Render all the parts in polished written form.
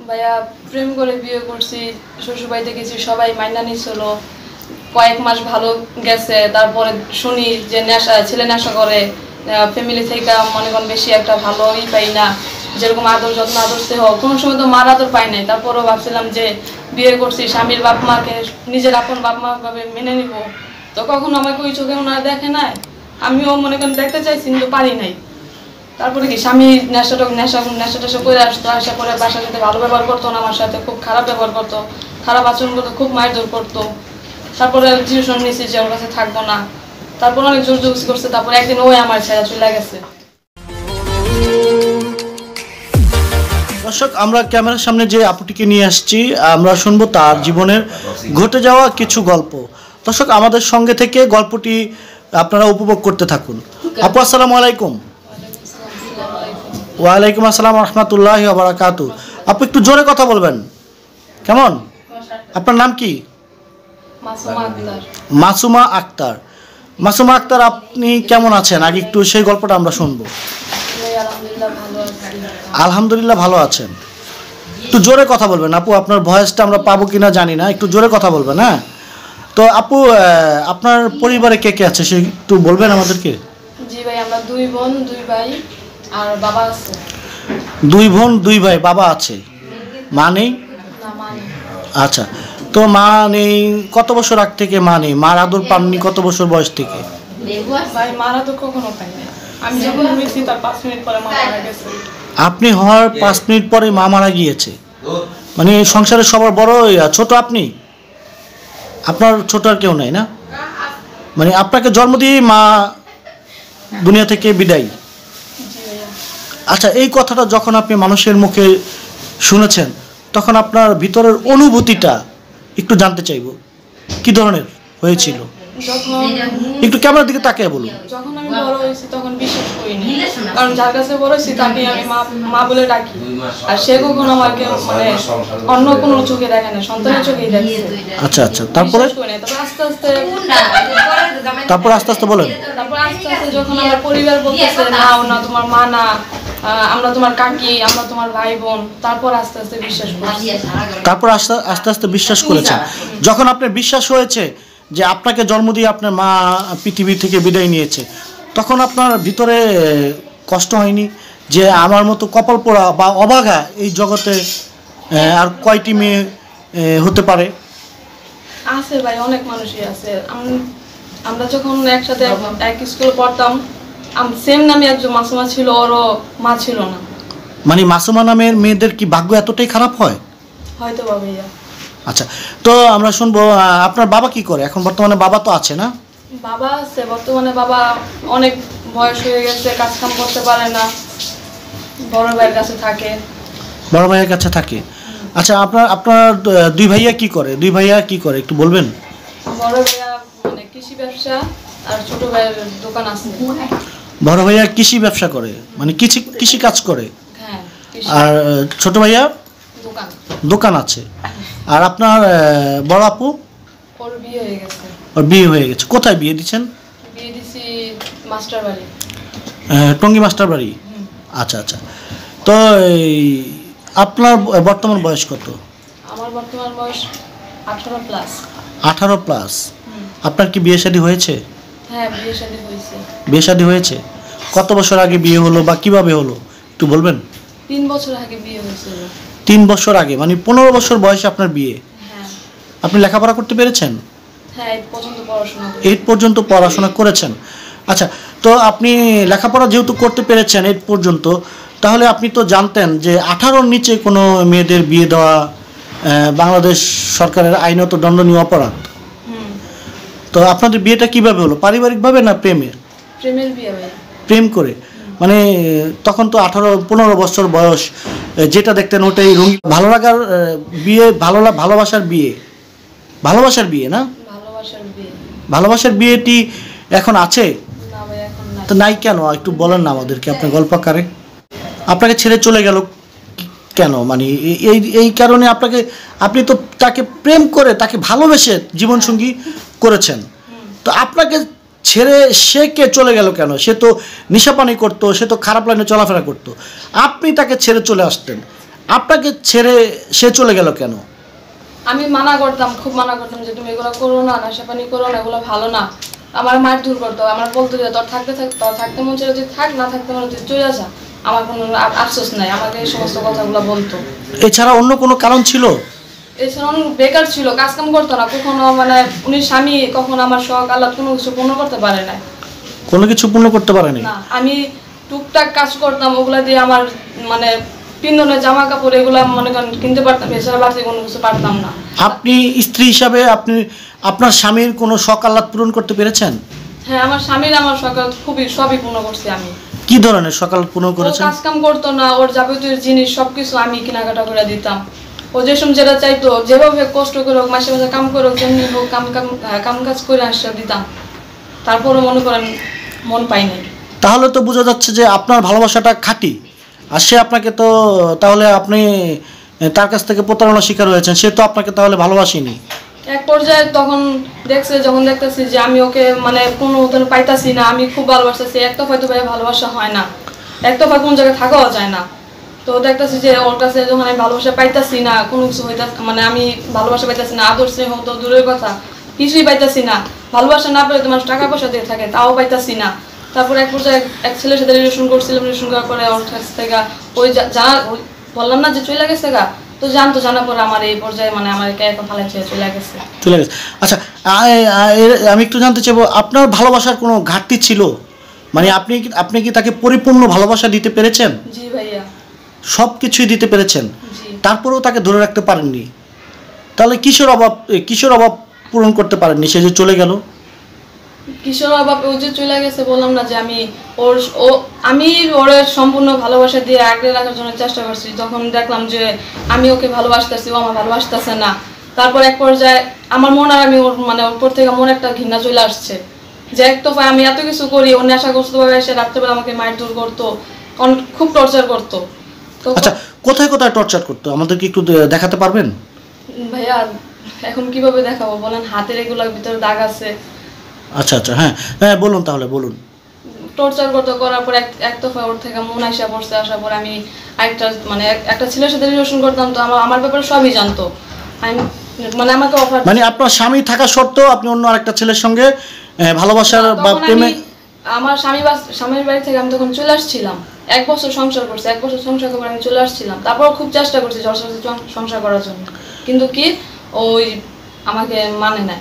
ভাইয়া প্রেম করে বিয়ে করছি, শ্বশুরবাড়িতে গেছি, সবাই মাইনা নিছিল। কয়েক মাস ভালো গেছে, তারপরে শুনি যে ছেলে নেশা করে, ফ্যামিলি থেকে মনে করেন বেশি একটা ভালোই পাই না, যেরকম আদর যত্ন আদর স্নেহ কোনো সময় তো মার আদর পাই নাই। তারপরেও ভাবছিলাম যে বিয়ে করছি, স্বামীর বাপ মাকে নিজের আপন বাপ মা ভাবে মেনে নিব, তো কখনো আমাকে ওই চোখে ওনারা দেখে নাই, আমিও মনে করেন দেখতে চাইছি কিন্তু পারি নাই। তারপরে কি স্বামী নেশা টেশা করে আসতো, আসা করে বাসার সাথে ভালো ব্যবহার করতো না, আমার সাথে খুব খারাপ ব্যবহার করতো, খারাপ আচরণ করতো, খুব মারধর করতো। তারপরে ডিসিশন নিয়েছি যে ওর কাছে থাকবো না। তারপর অনেক জোর জবরদস্তি করছে, তারপরে একদিন ওই আমার ছেড়ে চলে গেছে। দর্শক, আমরা ক্যামেরার সামনে যে আপুটিকে নিয়ে আসছি, আমরা শুনবো তার জীবনের ঘটে যাওয়া কিছু গল্প। দর্শক, আমাদের সঙ্গে থেকে গল্পটি আপনারা উপভোগ করতে থাকুন। আপু, আসসালামু আলাইকুম। ওয়ালাইকুম আসসালাম রহমতুল্লাহি ওয়া বারাকাতুহু। আপু, একটু জোরে কথা বলবেন, কেমন? আপনার নাম কি? মাসুমা আক্তার। মাসুমা আক্তার, আপনি কেমন আছেন? আগে একটু সেই গল্পটা আমরা শুনবো। আলহামদুলিল্লাহ ভালো আছেন। একটু জোরে কথা বলবেন আপু, আপনার ভয়েসটা আমরা পাবো কিনা জানি না, একটু জোরে কথা বলবেন। হ্যাঁ, তো আপু, আপনার পরিবারে কে কে আছে সে একটু বলবেন আমাদেরকে? জি ভাই, আমরা 2 বোন 2 ভাই আর বাবা আছে। 2 বোন 2 ভাই, বাবা আছে, মা নেই? না, মা নেই। আচ্ছা, তো মা নেই কত বছর আগ থেকে? মা নেই, মার আদর পাননি কত বছর বয়স থেকে? ভাই, মারা তো কখনো পাই না, আমি যখন হয়েছি তার 5 মিনিট পরে মা মারা গেছে। আপনি হওয়ার 5 মিনিট পরে মা মারা গিয়েছে? মানে সংসারের সবার বড় ছোট আপনি? আপনার ছোট আর কেউ নাই না? মানে আপনাকে জন্ম দিয়ে মা দুনিয়া থেকে বিদায়। আচ্ছা, এই কথাটা যখন আপনি মানুষের মুখে শুনেছেন, তখন আপনার ভিতরের অনুভূতিটা একটু জানতে চাইব, কি ধরনের হয়েছিল? একটু ক্যামেরার দিকে তাকিয়ে বলুন। যখন আমি বড় হয়েছি তখন বিশ্বাস করিনি, কারণ যার কাছে বড় হয়েছি তাকে আমি মা বলে ডাকি, আর সে কখনো আমাকে মানে অন্য কোনো চোখে দেখে না, সন্তানের চোখেই দেখে। আচ্ছা আচ্ছা, তারপরে তারপর আস্তে আস্তে বলেন। তারপর আস্তে আস্তে যখন আমার পরিবার বলতেছে না তোমার মা না, আমরা তোমার কাকি, আমরা তোমার ভাই বোন, তারপর আস্তে আস্তে বিশ্বাস করেছি। তারপর আস্তে আস্তে বিশ্বাস করেছেন। যখন আপনার বিশ্বাস হয়েছে যে আপনাকে জন্ম দিয়ে আপনার মা পৃথিবী থেকে বিদায় নিয়েছে, তখন আপনার ভিতরে কষ্ট হয়নি যে আমার মতো কপাল পোড়া বা অভাগা এই জগতে আর কয়টি মেয়ে হতে পারে? আছে ভাই, অনেক মানুষই আছে। আমরা যখন একসাথে এক স্কুলে পড়তাম, সেম নামে একজন মাসুমা ছিল, ওরও মা ছিল না। মানে মাসুমা নামের মেয়েদের কি ভাগ্য এতটাই খারাপ হয়? হয়তো বা ভাইয়া। আচ্ছা, তো আমরা শুনবো আপনার বাবা কি করে এখন বর্তমানে? বাবা তো আছে না? বাবা আছে বর্তমানে, বাবা অনেক বয়স হয়ে গেছে, কাজ কাম করতে পারে না, বড় ভাইয়ের কাছে থাকে। বড় ভাইয়ের কাছে থাকে। আচ্ছা, আপনার 2 ভাইয়া কি করে? 2 ভাইয়া কি করে একটু বলবেন? বড় ভাইয়া মানে কৃষি ব্যবসা, আর ছোট ভাইয়ের দোকান আছে। বড় ভাইয়া কৃষি ব্যবসা করে, মানে কৃষি কাজ করে। হ্যাঁ। আর ছোট ভাইয়া দোকান আছে। আর আপনার বড় আপু? ওর বিয়ে হয়ে গেছে। ওর বিয়ে হয়ে গেছে। কোথায় বিয়ে দিচ্ছেন? বিয়ে দিছি মাস্টার বাড়ি। টঙ্গী মাস্টার বাড়ি। আচ্ছা আচ্ছা, তো আপনার বর্তমান বয়স কত? আমার বর্তমান বয়স 18 প্লাস। 18 প্লাস। আপনার কি বিয়ে শাদী হয়েছে? হ্যাঁ, বিয়ে শাদী হয়েছে। বিয়ে শাদী হয়েছে। কত বছর আগে বিয়ে হলো বা কিভাবে হলো একটু বলবেন? 3 বছর আগে বিয়ে হয়েছিল। 3 বছর আগে, মানে 15 বছর বয়সে আপনার বিয়ে। হ্যাঁ। আপনি লেখাপড়া করতে পেরেছেন? হ্যাঁ, 8 পর্যন্ত পড়াশোনা করেছি। 8 পর্যন্ত পড়াশোনা করেছেন। আচ্ছা, তো আপনি লেখাপড়া যেহেতু করতে পেরেছেন 8 পর্যন্ত, তাহলে আপনি তো জানতেন যে 18-র নিচে কোনো মেয়েদের বিয়ে দেওয়া বাংলাদেশ সরকারের আইনত দণ্ডনীয় অপরাধ। তো আপনাদের বিয়েটা কিভাবে হলো? পারিবারিকভাবে না প্রেমের? প্রেমের বিয়ে ভাই। প্রেম করে, মানে তখন তো 18-15 বছর বয়স, যেটা দেখতেন ওটাই রঙিন। ভালো লাগার বিয়ে, ভালোবাসার বিয়ে, ভালোবাসার বিয়ে না? ভালোবাসার বিয়ে। ভালোবাসার বিয়েটি এখন আছে? না ভাই, এখন নাই। তো নাই কেন একটু বলেন না আমাদেরকে আপনার গল্প আকারে। আপনাকে ছেড়ে চলে গেল কেন? মানে এই কারণে আপনি তো তাকে প্রেম করে, তাকে ভালোবেসে জীবনসঙ্গী করেছেন, তো আপনাকে ছেড়ে সে কে চলে গেল কেন? সে তো নেশাপানি করতো, সে তো খারাপ লাইনে চলাফেরা করতো, আপনি তাকে ছেড়ে চলে আসতেন। আপনাকে ছেড়ে সে চলে গেল কেন? আমি মানা করতাম, খুব মানা করতাম যে তুমি এগুলো করো না, নেশা পানি করো না, এগুলো ভালো না। আমার মার দূর করতো, আমার বলতো যে তোর থাকতে মন চাইলে তুই থাক, না থাকতে মনে তুই চলে আসা, আমার কোনো আফসোস নাই, আমাকে এই সমস্ত কথাগুলো বলতো। এছাড়া অন্য কোনো কারণ ছিল? এছাড়া উনি বেকার ছিল, কাজ কাম করতো না কখনো, মানে উনি স্বামী কখনো আমার শখ আহ্লাদ কোনো কিছু পূর্ণ করতে পারে না। কোনো কিছু পূর্ণ করতে পারেনি? না, আমি টুকটাক কাজ করতাম, ওগুলা দিয়ে আমার মানে পিন্ধনের জামা কাপড় এগুলা মনে করেন কিনতে পারতাম, এছাড়া বাড়তি কোনো কিছু পারতাম না। আপনি স্ত্রী হিসাবে আপনি আপনার স্বামীর কোনো শখ আহ্লাদ পূরণ করতে পেরেছেন? হ্যাঁ, আমার স্বামীর আমার সকাল খুবই সবই পূর্ণ করছি আমি। কি ধরনের শখ আহ্লাদ পূরণ ও করেছেন? কাজ কাম করতো না, ওর যাবতীয় জিনিস সবকিছু আমি কেনাকাটা করে দিতাম। ও যেসব যেটা চাইতো, যেভাবে কষ্ট করে হোক, মাসে মাসে কাম করে হোক, যেমনি হোক কাম কাজ করে আসতে দিতাম। তারপরও মনে করেন মন পাইনি। তাহলে তো বোঝা যাচ্ছে যে আপনার ভালোবাসাটা খাঁটি, আর সে আপনাকে তো, তাহলে আপনি তার কাছ থেকে প্রতারণার শিকার হয়েছেন, সে তো আপনাকে তাহলে ভালোবাসেনি। এক পর্যায়ে তখন যখন দেখতেছি যে আমি ওকে মানে কোনো মতন পাইতাছি না, আমি খুব ভালোবাসতেছি, একতরফা তো ভাই ভালোবাসা হয় না, একতরফা কোন জায়গায় থাকাও যায় না। তো দেখতেছি যে ওর কাছে যখন আমি ভালোবাসা পাইতাছি না, কোনো কিছু মানে আমি ভালোবাসা পাইতাছি না, আদর স্নেহ তো দূরের কথা, কিছুই পাইতাছি না। ভালোবাসা না পেলে তো মানুষ টাকা পয়সা দিয়ে থাকে, তাও পাইতাছি না। তারপর এক পর্যায়ে এক ছেলের সাথে রিলেশন করছিলাম, রিলেশন করার পরে ওর কাছ থেকে ওই বললাম না যে চলে গেছে গা, তো জানতো, জানার পরে আমার এই পর্যায়ে মানে আমার এখন ফালাই চলে গেছে। আচ্ছা, আমি একটু জানতে চাইবো, আপনার ভালোবাসার কোনো ঘাটতি ছিল? মানে আপনি কি তাকে পরিপূর্ণ ভালোবাসা দিতে পেরেছেন? জি ভাইয়া, সব কিছুই দিতে পেরেছেন, জি। তারপরেও তাকে ধরে রাখতে পারেননি? তাহলে কিসের অভাব পূরণ করতে পারেননি সে যে চলে গেল? কিশোর অভাব, ও যে চলে গেছে বললাম না যে আমি ওর সম্পূর্ণ ভালোবাসা দিয়ে আগলে রাখার জন্য চেষ্টা করছি। তখন দেখলাম যে আমি ওকে ভালোবাসতেছি, ও আমার ভালোবাসতেছে না। তারপর এক পর্যায়ে আমার মন আর আমি ওর মানে ওর পর থেকে মনে একটা ঘৃণা চলে আসছে যে এক তো আমি এত কিছু করি, ও নেশাগ্রস্তভাবে এসে রাত্রেবেলা আমাকে মারধর করতো, খুব টর্চার করতো। তো আচ্ছা, কোথায় কোথায় টর্চার করতো আমাদেরকে একটু দেখাতে পারবেন? ভাইয়া এখন কিভাবে দেখাবো বলেন, হাতের এগুলোর ভিতরে দাগ আছে। আচ্ছা আচ্ছা, হ্যাঁ হ্যাঁ, বলুন তাহলে বলুন। টর্চার করতে করার পর এক দফা ওর থেকে মন আসা পড়ছে, আসার পর আমি একটা ছেলের সাথে রিলেশন করতাম, তো আমার ব্যাপারে সবই জানতো। আমি মানে আমাকে অফার, মানে আপনার স্বামী থাকা সত্ত্বেও আপনি অন্য আরেকটা ছেলের সঙ্গে ভালোবাসার বা প্রেমে? আমার স্বামীর বাড়ি থেকে আমি তখন চলে আসছিলাম, 1 বছর সংসার করছি, 1 বছর সংসার করে আমি চলে আসছিলাম। তারপর খুব চেষ্টা করছি ওর সাথে সংসার করার জন্য, কিন্তু কি ওই আমাকে মানে না।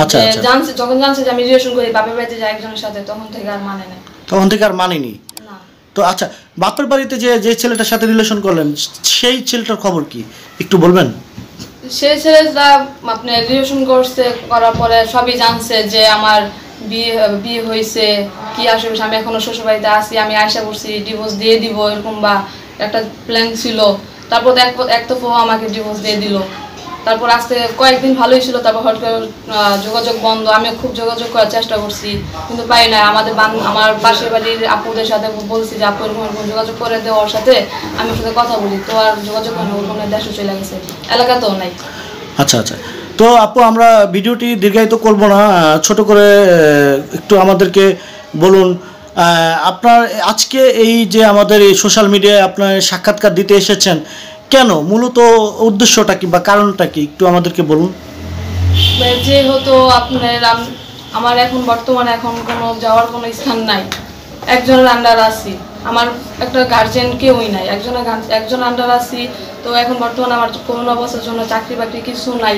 আচ্ছা আচ্ছা, যখন জানছে যে আমি রিলেশন করি বাপের বাড়িতে যাই একজনের সাথে, তখন থেকে আর মানে না। তখন থেকে আর মানেনি? না। তো আচ্ছা, বাপের বাড়িতে যে ছেলেটার সাথে রিলেশন করলেন, সেই ছেলেটার খবর কি একটু বলবেন? সেই ছেলেটা আপনি রিলেশন করার পরে সবই জানছে যে আমার বিয়ে হয়েছে, কি আসবে, আমি এখনো শ্বশুরবাড়িতে আছি, আমি আশা করছি ডিভোর্স দিয়ে দিব, এরকম বা একটা প্ল্যান ছিল। তারপর এক দফা আমাকে ডিভোর্স দিয়ে দিল। তারপর আজকে কয়েকদিন ভালোই ছিল, তারপর হঠাৎ করে যোগাযোগ বন্ধ। আমিও খুব যোগাযোগ করার চেষ্টা করছি, কিন্তু পাই না। আমার পাশের বাড়ির আপুদের সাথে বলছি যে আপু এরকম যোগাযোগ করে দেওয়ার ওর সাথে, আমি ওর সাথে কথা বলি, তো আর যোগাযোগ করে না, ওর কোনো দেশে চলে গেছে, এলাকাতেও নাই। আচ্ছা আচ্ছা, তো আপু আমরা ভিডিওটি দীর্ঘায়িত করব না, ছোট করে একটু আমাদেরকে বলুন, আপনার আজকে এই যে আমাদের এই সোশ্যাল মিডিয়ায় আপনার সাক্ষাৎকার দিতে এসেছেন, কেন, মূলত উদ্দেশ্যটা কি বা কারণটা কি একটু আমাদেরকে বলুন। যেহেতু আপনার আমার এখন বর্তমানে এখন কোনো যাওয়ার কোনো স্থান নাই, একজনের আন্ডার আছি, আমার একটা গার্জেন কেউই নাই, একজন আন্ডার আছি। তো এখন বর্তমানে আমার করোনা অবস্থার জন্য চাকরি বাকরি কিছু নাই,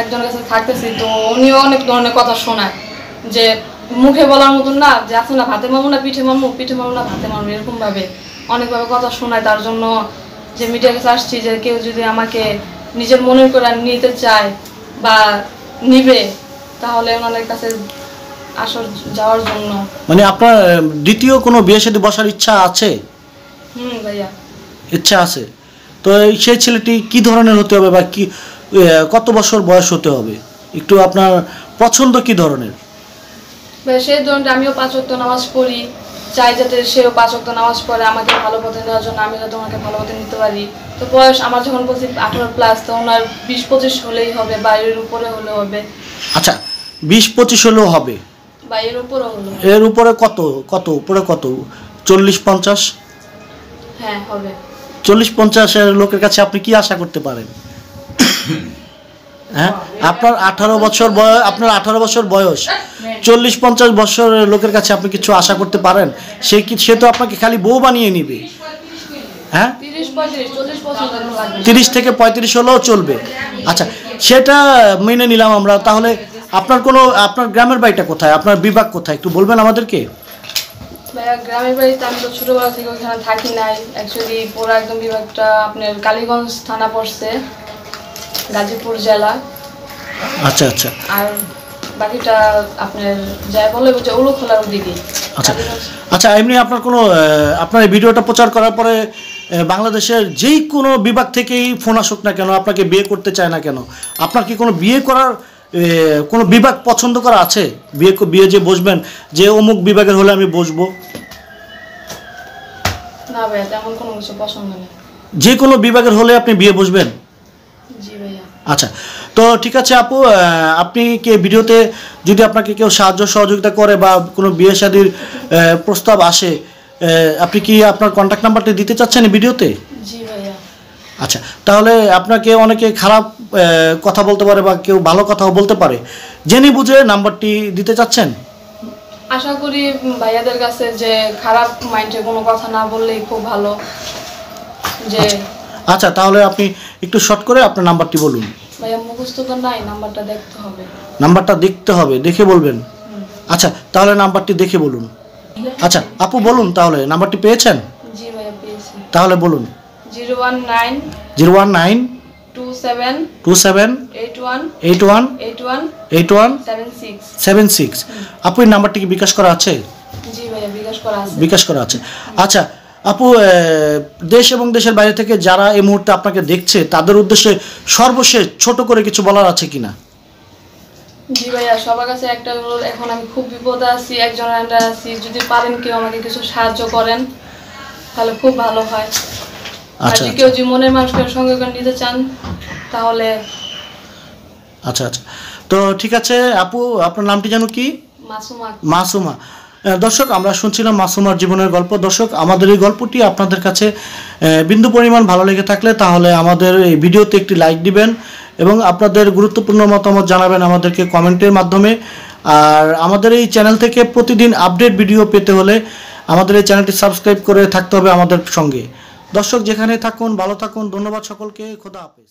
একজনের কাছে থাকতেছি। তো উনিও অনেক ধরনের কথা শোনায়, যে মুখে বলার মতন না, যে আছে না ভাতে মামু না পিঠে মামু, পিঠে মামু না ভাতে মামু, এরকমভাবে অনেকভাবে কথা শোনায়। তার জন্য যে মিডিয়ার কাছে আসছি, যে কেউ যদি আমাকে নিজের মনের করে নিতে চায় বা নিবে, তাহলে ওনাদের কাছে যাওয়ার জন্য। মানে আপনার দ্বিতীয় কোনো বিয়ে শাদী বসার ইচ্ছা আছে? ভাইয়া, ইচ্ছা আছে। তো সেই ছেলেটি কি ধরনের হতে হবে বা কি কত বছর বয়স হতে হবে, একটু আপনার পছন্দ কি ধরনের? সেই ধরনের আমিও 5 ওয়াক্ত নামাজ পড়ি, চাই যাতে সেও 5 ওয়াক্ত নামাজ পড়ে, আমাকে ভালো পথে নেওয়ার জন্য, আমি যাতে ওনাকে ভালো পথে নিতে পারি। তো বয়স আমার যখন বলছি 18+, তো ওনার 20-25 হলেই হবে, বা এর উপরে হলে হবে। আচ্ছা, 20-25 হলেও হবে, বা এর উপরে হলো? এর উপরে কত উপরে কত, 40-50? হ্যাঁ হবে। 40-50 লোকের কাছে আপনি কি আশা করতে পারেন? হ্যাঁ, আপনার 18 বছর বয়স, আপনার 18 বছর বয়স, 40-50 বছরের লোকের কাছে আপনি কিছু আশা করতে পারেন? সে তো আপনাকে খালি বউ বানিয়ে নিবে। হ্যাঁ, 30 থেকে 35 হলেও চলবে। আচ্ছা, সেটা মেনে নিলাম আমরা। তাহলে আপনার গ্রামের বাড়িটা কোথায়, আপনার বিভাগ কোথায়, একটু বলবেন আমাদেরকে? ভাইয়া গ্রামের বাড়িতে আমি তো ছোটবেলা থেকে ওখানে থাকি নাই। অ্যাকচুয়ালি পুরো একদম বিভাগটা আপনার কালীগঞ্জ থানা পড়ছে, গাজীপুর জেলা। আচ্ছা আচ্ছা। আর বাকিটা আপনার যাই বলে যে উলুখোলার ওদিকে। আচ্ছা আচ্ছা, এমনি আপনার এই ভিডিওটা প্রচার করার পরে বাংলাদেশের যেই কোনো বিভাগ থেকেই ফোন আসুক না কেন, আপনাকে বিয়ে করতে চায় না কেন, আপনার কি কোনো বিয়ে করার কোনো বিভাগ পছন্দ করা আছে? বিয়ে যে বসবেন, যে অমুক বিভাগের হলে আমি বসবো? না ভাইয়া, তেমন কোনো কিছু পছন্দ নেই। যে কোনো বিভাগের হলে আপনি বিয়ে বসবেন? জি ভাইয়া। আচ্ছা, তো ঠিক আছে আপু, আপনি কি ভিডিওতে যদি আপনাকে কেউ সাহায্য সহযোগিতা করে বা কোনো বিয়ে শাদীর প্রস্তাব আসে, আপনি কি আপনার কন্ট্যাক্ট নাম্বারটা দিতে চাচ্ছেন এই ভিডিওতে? জি ভাইয়া। আচ্ছা, তাহলে আপনাকে অনেকে খারাপ কথা বলতে পারে বা কেউ ভালো কথাও বলতে পারে, জেনে বুঝে নাম্বারটি দিতে চাচ্ছেন? আশা করি ভাইয়াদের কাছে যে খারাপ মাইন্ডে কোনো কথা না বললেই খুব ভালো। যে আচ্ছা, তাহলে আপনি একটু শর্ট করে আপনার নাম্বারটি বলুন। ভাইয়া মুখস্থ তো নাই, নাম্বারটা দেখতে হবে। নাম্বারটা দেখতে হবে, দেখে বলবেন? আচ্ছা, তাহলে নাম্বারটি দেখে বলুন। আচ্ছা আপু, বলুন তাহলে, নাম্বারটি পেয়েছেন? জি ভাইয়া, পেয়েছি। তাহলে বলুন। 019 019 27 27 81 81 81 81 76। 76। আপু, এই নাম্বারটি কি বিকাশ করা আছে? জি ভাইয়া, বিকাশ করা আছে। বিকাশ করা আছে। আচ্ছা আপু, দেশ এবং দেশের বাইরে থেকে যারা এই মুহূর্তে আপনাকে দেখছে, তাদের উদ্দেশ্যে সর্বশেষ ছোট করে কিছু বলার আছে কিনা? জি ভাইয়া, সবার কাছে একটা অনুরোধ, এখন আমি খুব বিপদে আছি, একজনের আন্ডারে আছি, যদি পারেন কেউ আমাকে কিছু সাহায্য করেন তাহলে খুব ভালো হয়। আর আচ্ছা যদি কেউ জীবনের মানুষকে সঙ্গে করে নিতে চান তাহলে। আচ্ছা আচ্ছা, তো ঠিক আছে আপু, আপনার নামটি যেন কি? মাসুমা। মাসুমা। দর্শক, আমরা শুনছিলাম মাসুমার জীবনের গল্প। দর্শক, আমাদের এই গল্পটি আপনাদের কাছে বিন্দু পরিমাণ ভালো লেগে থাকলে তাহলে আমাদের এই ভিডিওতে একটি লাইক দিবেন এবং আপনাদের গুরুত্বপূর্ণ মতামত জানাবেন আমাদেরকে কমেন্টের মাধ্যমে। আর আমাদের এই চ্যানেল থেকে প্রতিদিন আপডেট ভিডিও পেতে হলে আমাদের এই চ্যানেলটি সাবস্ক্রাইব করে থাকতে হবে আমাদের সঙ্গে। দর্শক, যেখানে থাকুন ভালো থাকুন। ধন্যবাদ সকলকে। খোদা হাফেজ।